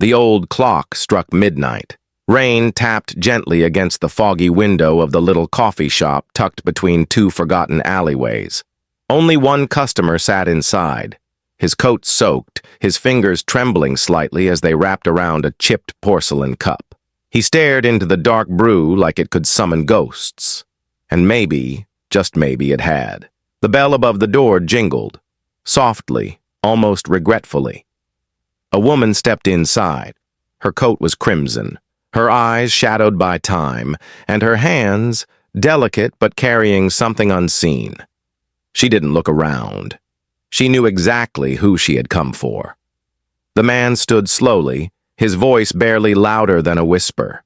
The old clock struck midnight. Rain tapped gently against the foggy window of the little coffee shop tucked between two forgotten alleyways. Only one customer sat inside, his coat soaked, his fingers trembling slightly as they wrapped around a chipped porcelain cup. He stared into the dark brew like it could summon ghosts. And maybe, just maybe it had. The bell above the door jingled, softly, almost regretfully. A woman stepped inside. Her coat was crimson, her eyes shadowed by time, and her hands, delicate but carrying something unseen. She didn't look around. She knew exactly who she had come for. The man stood slowly, his voice barely louder than a whisper.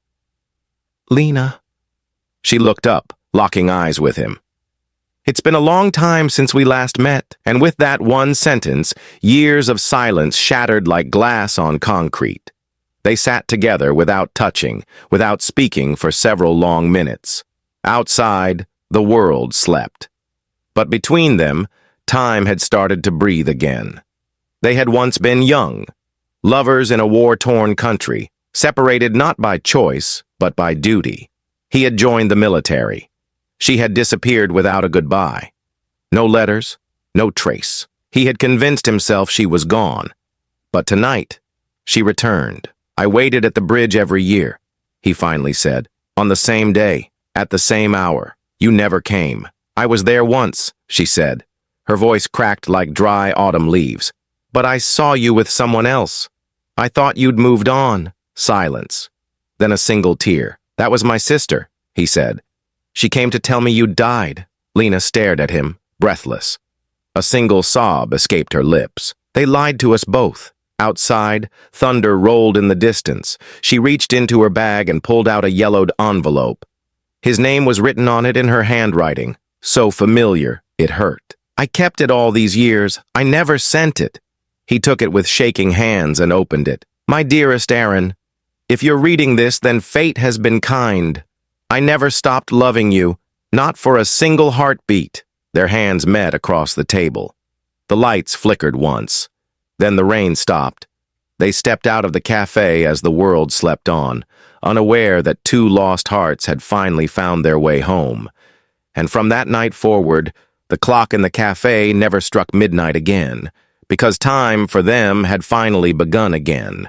"Lena." She looked up, locking eyes with him. "It's been a long time since we last met," and with that one sentence, years of silence shattered like glass on concrete. They sat together without touching, without speaking for several long minutes. Outside, the world slept. But between them, time had started to breathe again. They had once been young, lovers in a war-torn country, separated not by choice, but by duty. He had joined the military. She had disappeared without a goodbye. No letters, no trace. He had convinced himself she was gone. But tonight, she returned. "I waited at the bridge every year," he finally said. "On the same day, at the same hour. You never came." "I was there once," she said. Her voice cracked like dry autumn leaves. "But I saw you with someone else. I thought you'd moved on." Silence. Then a single tear. "That was my sister," he said. "She came to tell me you'd died." Lena stared at him, breathless. A single sob escaped her lips. "They lied to us both." Outside, thunder rolled in the distance. She reached into her bag and pulled out a yellowed envelope. His name was written on it in her handwriting, so familiar it hurt. "I kept it all these years. I never sent it." He took it with shaking hands and opened it. "My dearest Aaron, if you're reading this, then fate has been kind. I never stopped loving you, not for a single heartbeat." Their hands met across the table. The lights flickered once. Then the rain stopped. They stepped out of the café as the world slept on, unaware that two lost hearts had finally found their way home. And from that night forward, the clock in the café never struck midnight again, because time for them had finally begun again.